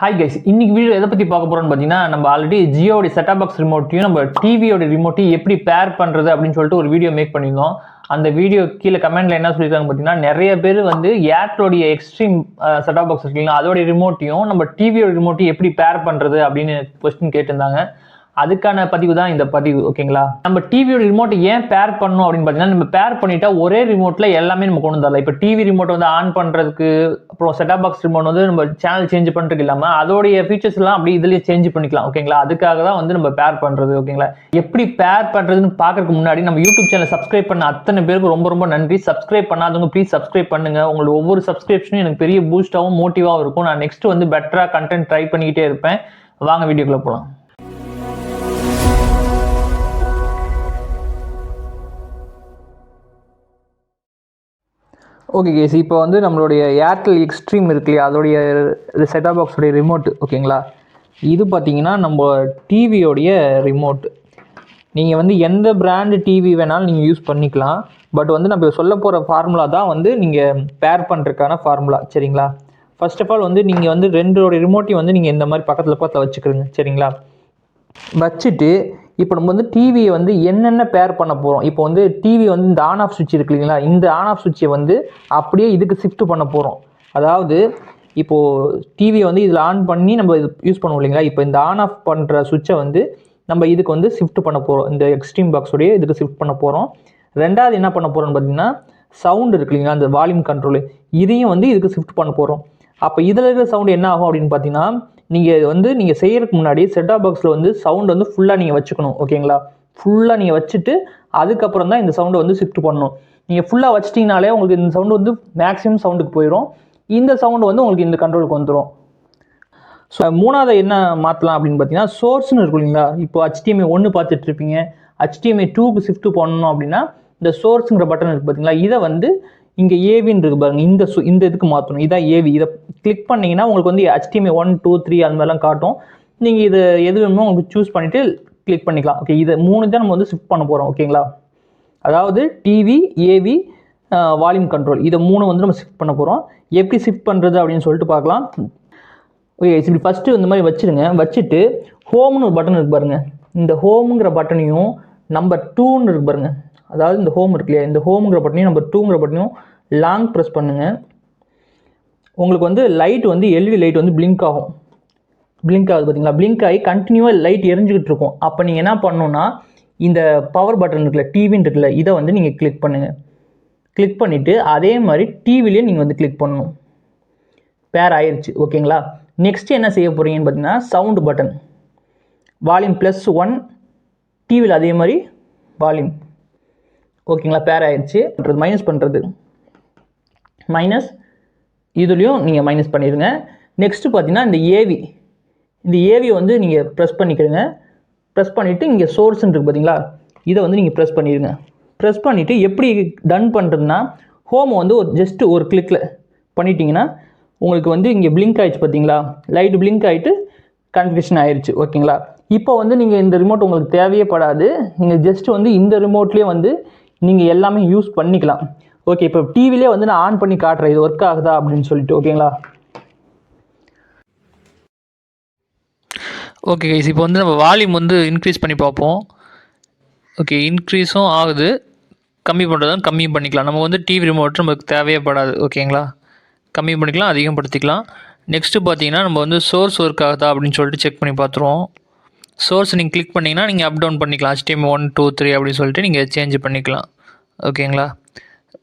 Hi guys, இன்னைக்கு video எதை பற்றி பார்க்க போகிறோம்னு பார்த்தீங்கன்னா, நம்ம ஆல்ரெடி ஜியோட செட்டாப் பாக்ஸ் ரிமோட்டையும் நம்ம டிவியோட ரிமோட்டையும் எப்படி பேர் பண்ணுறது அப்படின்னு சொல்லிட்டு ஒரு வீடியோ மேக் பண்ணியிருந்தோம். அந்த வீடியோ கீழே கமெண்ட்ல என்ன சொல்லியிருக்காங்க பார்த்தீங்கன்னா, நிறைய பேர் வந்து ஏர்டெலோடைய எக்ஸ்ட்ரீம் செட்டாப் பாக்ஸ் இருக்குங்களா, அதோடைய ரிமோட்டையும் நம்ம டிவியோட ரிமோட்டையும் எப்படி பேர் பண்ணுறது அப்படின்னு கொஸ்டின் கேட்டிருந்தாங்க. அதுக்கான பதிவு தான் இந்த பதிவு. ஓகேங்களா, நம்ம டிவியோட ரிமோட் ஏன் பேர் பண்ணணும் அப்படின்னு பார்த்தீங்கன்னா, நம்ம பேர் பண்ணிட்டா ஒரே ரிமோட்ல எல்லாமே நம்ம கொண்டு வரலாம். இப்போ டிவி ரிமோட் வந்து ஆன் பண்றதுக்கு, அப்புறம் செட்டாப் பாக்ஸ் ரிமோட் வந்து நம்ம சேனல் சேஞ்ச் பண்றதுக்கு இல்லாம அதோடைய ஃபீச்சர்ஸ் எல்லாம் அப்படி இதுலயே சேஞ்ச் பண்ணிக்கலாம். ஓகேங்களா, அதுக்காக தான் வந்து நம்ம பேர் பண்றது. ஓகேங்களா, எப்படி பேர் பண்றதுன்னு பார்க்கறதுக்கு முன்னாடி நம்ம யூடியூப் சேனல் சப்ஸ்கிரைப் பண்ண அத்தனை பேருக்கு ரொம்ப ரொம்ப நன்றி. சப்ஸ்கிரைப் பண்ணாதவங்க ப்ளீஸ் சப்ஸ்கிரைப் பண்ணுங்க. உங்களோட ஒவ்வொரு சப்ஸ்கிரிப்ஷனும் எனக்கு பெரிய பூஸ்டாகவும் மோட்டிவாகவும் இருக்கும். நான் நெக்ஸ்ட் வந்து பெட்டரா கண்டென்ட் ட்ரை பண்ணிக்கிட்டே இருப்பேன். வாங்க வீடியோக்குள்ள போகலாம். ஓகே கேஸ், இப்போ வந்து நம்மளுடைய ஏர்டெல் எக்ஸ்ட்ரீம் இருக்கு இல்லையா, அதோடைய செட்டாப் பாக்ஸோடைய ரிமோட்டு. ஓகேங்களா, இது பார்த்தீங்கன்னா நம்ம டிவியோடைய ரிமோட்டு. நீங்கள் வந்து எந்த பிராண்டு டிவி வேணாலும் நீங்கள் யூஸ் பண்ணிக்கலாம். பட் வந்து நம்ம சொல்ல போகிற ஃபார்முலா தான் வந்து நீங்கள் பேர் பண்ணுறதுக்கான ஃபார்முலா. சரிங்களா, ஃபர்ஸ்ட் ஆஃப் ஆல் வந்து நீங்கள் வந்து ரெண்டோடைய ரிமோட்டையும் வந்து நீங்கள் இந்த மாதிரி பக்கத்தில் வச்சுக்கிறீங்க. சரிங்களா, வச்சுட்டு இப்போ நம்ம வந்து டிவியை வந்து என்னென்ன பேர் பண்ண போகிறோம். இப்போ வந்து டிவி வந்து இந்த ஆன் ஆஃப் சுவிட்ச் இருக்கு இல்லைங்களா, இந்த ஆன் ஆஃப் சுவிட்சை வந்து அப்படியே இதுக்கு ஷிஃப்ட் பண்ண போகிறோம். அதாவது இப்போது டிவியை வந்து இதில் ஆன் பண்ணி நம்ம இது யூஸ் பண்ணுவோம் இல்லைங்களா, இப்போ இந்த ஆன் ஆஃப் பண்ணுற சுவிட்சை வந்து நம்ம இதுக்கு வந்து ஷிஃப்ட் பண்ண போகிறோம். இந்த எக்ஸ்ட்ரீம் பாக்ஸோடைய இதுக்கு ஷிஃப்ட் பண்ண போகிறோம். ரெண்டாவது என்ன பண்ண போகிறோம்னு பார்த்தீங்கன்னா, சவுண்டு இருக்கு இல்லைங்களா, அந்த வால்யூம் கண்ட்ரோலு, இதையும் வந்து இதுக்கு ஷிஃப்ட் பண்ண போகிறோம். அப்போ இதில் இருக்கிற சவுண்டு என்ன ஆகும் அப்படின்னு பார்த்தீங்கன்னா, நீங்கள் செய்யறதுக்கு முன்னாடி செட்டாப் பாக்ஸில் வந்து சவுண்ட் வந்து ஃபுல்லாக நீங்கள் வச்சுக்கணும். ஓகேங்களா, ஃபுல்லாக நீங்கள் வச்சுட்டு அதுக்கப்புறம் தான் இந்த சவுண்டை வந்து ஷிஃப்ட் பண்ணணும். நீங்கள் ஃபுல்லாக வச்சிட்டிங்கனாலே உங்களுக்கு இந்த சவுண்டு வந்து மேக்ஸிமம் சவுண்டுக்கு போயிடும். இந்த சவுண்டு வந்து உங்களுக்கு இந்த கண்ட்ரோலுக்கு வந்துடும். ஸோ மூணாவது என்ன மாற்றலாம் அப்படின்னு பார்த்தீங்கன்னா, சோர்ஸ்னு இருக்கும் இல்லைங்களா, இப்போ HDMI 1 பார்த்துட்டு இருப்பீங்க, HDMI 2க்கு ஷிஃப்ட் பண்ணணும் அப்படின்னா இந்த சோர்ஸுங்கிற பட்டன் இருக்குது பார்த்தீங்களா, இதை வந்து இங்கே ஏவின்னு இருக்கு பாருங்க, இந்த இதுக்கு மாற்றணும். இதான் ஏவி. இதை கிளிக் பண்ணிங்கன்னா உங்களுக்கு வந்து HDMI 1, 2, 3 அந்த மாதிரிலாம் காட்டும். நீங்கள் இது எது வேணுமோ உங்களுக்கு சூஸ் பண்ணிவிட்டு கிளிக் பண்ணிக்கலாம். ஓகே, இதை 3 தான் நம்ம வந்து ஷிஃப்ட் பண்ண போகிறோம். ஓகேங்களா, அதாவது டிவி, ஏவி, வால்யூம் கண்ட்ரோல், இதை 3 வந்து நம்ம ஷிஃப்ட் பண்ண போகிறோம். எப்படி ஷிஃப்ட் பண்ணுறது அப்படின்னு சொல்லிட்டு பார்க்கலாம். ஓகே, இப்படி ஃபஸ்ட்டு இந்த மாதிரி வச்சுருங்க. வச்சுட்டு ஹோம்னு ஒரு பட்டன் இருக்கு பாருங்கள், இந்த ஹோமுங்கிற பட்டனையும் நம்பர் 2ன்னு இருக்கு பாருங்கள், அதாவது இந்த ஹோம் இருக்கு இல்லையா, இந்த ஹோமுங்கிற பட்டனையும் நம்பர் 2ங்கிற பட்டனையும் லாங் ப்ரெஸ் பண்ணுங்கள். உங்களுக்கு வந்து லைட் வந்து எல்இடி லைட் வந்து பிளிங்க் ஆகும். பிளிங்க் ஆகுது பார்த்தீங்களா, பிளிங்க் ஆகி கண்டினியூவாக லைட் எரிஞ்சுக்கிட்டு இருக்கும். அப்போ நீங்கள் என்ன பண்ணணுன்னா, இந்த பவர் பட்டன் இருக்குல்ல, டிவின்னு இருக்குல்ல, இதை வந்து நீங்கள் கிளிக் பண்ணுங்கள். கிளிக் பண்ணிவிட்டு அதே மாதிரி டிவிலேயே நீங்கள் வந்து கிளிக் பண்ணணும். பேர் ஆயிடுச்சு. ஓகேங்களா, நெக்ஸ்ட் என்ன செய்ய போகிறீங்கன்னு பார்த்தீங்கன்னா, சவுண்டு பட்டன், வால்யூம் +1, டிவியில் அதே மாதிரி வால்யூம். ஓகேங்களா, பேர் ஆயிடுச்சு. மைனஸ் பண்ணுறது மைனஸ், இதுலேயும் நீங்கள் மைனஸ் பண்ணிடுங்க. நெக்ஸ்ட்டு பார்த்தீங்கன்னா இந்த ஏவியை வந்து நீங்கள் ப்ரெஸ் பண்ணிக்கிறீங்க. ப்ரெஸ் பண்ணிவிட்டு இங்கே சோர்ஸ்ன்னு இருக்குது பார்த்தீங்களா, இதை வந்து நீங்கள் ப்ரெஸ் பண்ணிடுங்க. ப்ரெஸ் பண்ணிவிட்டு எப்படி டன் பண்ணுறதுன்னா, ஹோமை வந்து ஜஸ்ட்டு ஒரு கிளிக்கில் பண்ணிட்டீங்கன்னா உங்களுக்கு வந்து இங்கே பிளிங்க் ஆகிடுச்சு பார்த்தீங்களா, லைட் பிளிங்க் ஆகிட்டு கன்ஃபியூஷன் ஆயிடுச்சு. ஓகேங்களா, இப்போ வந்து நீங்கள் இந்த ரிமோட் உங்களுக்கு தேவையே படாது. நீங்கள் ஜஸ்ட்டு வந்து இந்த ரிமோட்லேயே வந்து நீங்கள் எல்லாமே யூஸ் பண்ணிக்கலாம். ஓகே, இப்போ டிவிலே வந்து நான் ஆன் பண்ணி காட்டுறேன், இது ஒர்க் ஆகுதா அப்படின்னு சொல்லிட்டு. ஓகேங்களா, ஓகே கைஸ், இப்போ வந்து நம்ம வால்யூம் வந்து இன்க்ரீஸ் பண்ணி பார்ப்போம். ஓகே, இன்க்ரீஸும் ஆகுது, கம்மி பண்ணுறதும் கம்மியும் பண்ணிக்கலாம். நம்ம வந்து டிவி ரிமோட் நமக்கு தேவையப்படாது. ஓகேங்களா, கம்மி பண்ணிக்கலாம், அதிகப்படுத்திக்கலாம். நெக்ஸ்ட்டு பார்த்தீங்கன்னா, நம்ம வந்து சோர்ஸ் ஒர்க் ஆகுதா அப்படின்னு சொல்லிட்டு செக் பண்ணி பார்த்துருவோம். சோர்ஸ் நீங்கள் கிளிக் பண்ணிங்கன்னா நீங்கள் அப் டவுன் பண்ணிக்கலாம். HDMI 1, 2, 3 அப்படின்னு சொல்லிட்டு நீங்கள் சேஞ்ச் பண்ணிக்கலாம். ஓகேங்களா,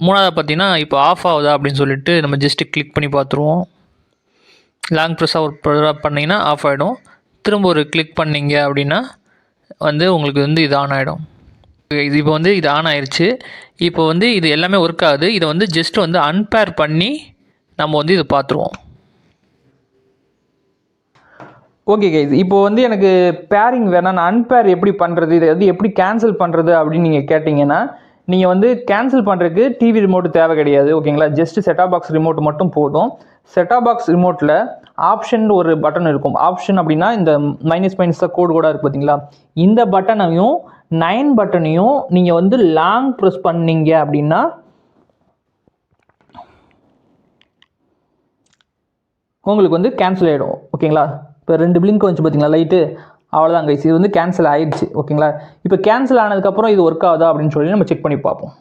மூணாவது பார்த்தீங்கன்னா, இப்போ ஆஃப் ஆகுதா அப்படின்னு சொல்லிட்டு நம்ம ஜஸ்ட்டு கிளிக் பண்ணி பார்த்துருவோம். லாங் ப்ரெஸ்ஸாக ஒரு பண்ணிங்கன்னா ஆஃப் ஆகிடும். திரும்ப ஒரு கிளிக் பண்ணிங்க அப்படின்னா வந்து உங்களுக்கு வந்து இது ஆன் ஆகிடும். இது இப்போ வந்து இது ஆன் ஆயிடுச்சு. இப்போ வந்து இது எல்லாமே ஒர்க் ஆகுது. இதை வந்து ஜஸ்ட் வந்து அன்பேர் பண்ணி நம்ம வந்து இதை பார்த்துருவோம். ஓகே கைஸ், இப்போ வந்து எனக்கு பேரிங் வேணாம், நான் அன்பேர் எப்படி பண்ணுறது, இதை வந்து எப்படி கேன்சல் பண்ணுறது அப்படின்னு நீங்கள் கேட்டிங்கன்னா, நீங்கள் வந்து கேன்சல் பண்ணுறதுக்கு டிவி ரிமோட்டு தேவை கிடையாது. ஓகேங்களா, ஜஸ்ட் செட்டாப் பாக்ஸ் ரிமோட் மட்டும் போதும். செட்டாப் பாக்ஸ் ரிமோட்டில் ஆப்ஷன் ஒரு பட்டன் இருக்கும். ஆப்ஷன் அப்படின்னா இந்த மைனஸாக கோடு இருக்குது பார்த்தீங்களா, இந்த பட்டனையும் 9 பட்டனையும் நீங்கள் வந்து லாங் ப்ரெஸ் பண்ணீங்க அப்படின்னா உங்களுக்கு வந்து கேன்சல் ஆகிடும். ஓகேங்களா? இப்போ 2 பிளிங்க் வந்துச்சு பார்த்தீங்களா லைட்டு, அவ்வளோதான் கைஸ், இது வந்து கேன்சல் ஆகிடுச்சு. ஓகேங்களா? இப்போ கேன்சல் ஆனதுக்கப்புறம் இது ஒர்க் ஆகுதா அப்படின்னு சொல்லி நம்ம செக் பண்ணி பார்ப்போம்.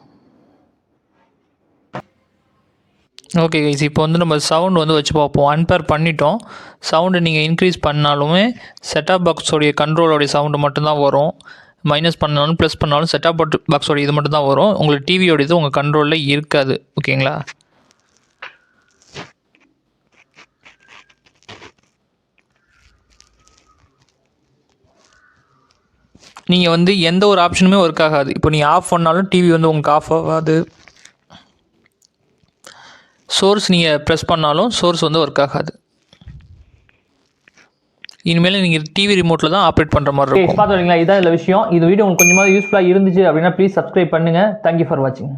ஓகே கைஸ், இப்போ வந்து நம்ம சவுண்ட் வந்து வச்சு பார்ப்போம். அன்பேர் பண்ணிட்டோம். சவுண்டு நீங்கள் இன்க்ரீஸ் பண்ணாலுமே செட்டாப் பாக்ஸோடைய கண்ட்ரோலோடைய சவுண்டு மட்டும்தான் வரும். மைனஸ் பண்ணாலும் ப்ளஸ் பண்ணாலும் செட்டாப் பாக்ஸோட இது மட்டும் தான் வரும். உங்களுக்கு டிவியோட இது உங்கள் கண்ட்ரோலில் இருக்காது. ஓகேங்களா? நீங்கள் வந்து எந்த ஒரு ஆப்ஷனுமே ஒர்க் ஆகாது. இப்போ நீங்கள் ஆஃப் பண்ணாலும் டிவி வந்து உங்களுக்கு ஆஃப் ஆகாது. சோர்ஸ் நீங்கள் ப்ரெஸ் பண்ணாலும் சோர்ஸ் வந்து ஒர்க் ஆகாது. இனிமேல் நீங்கள் டிவி ரிமோட்டில் தான் ஆப்ரேட் பண்ணுற மாதிரி இருக்கும். பார்த்துருக்கீங்களா? இதான் இந்த விஷயம். இந்த வீடியோ உங்களுக்கு கொஞ்சமாக யூஸ்ஃபுல்லாக இருந்துச்சு அப்படின்னா ப்ளீஸ் சப்ஸ்கிரைப் பண்ணுங்கள். தேங்க்யூ ஃபார் வாட்சிங்.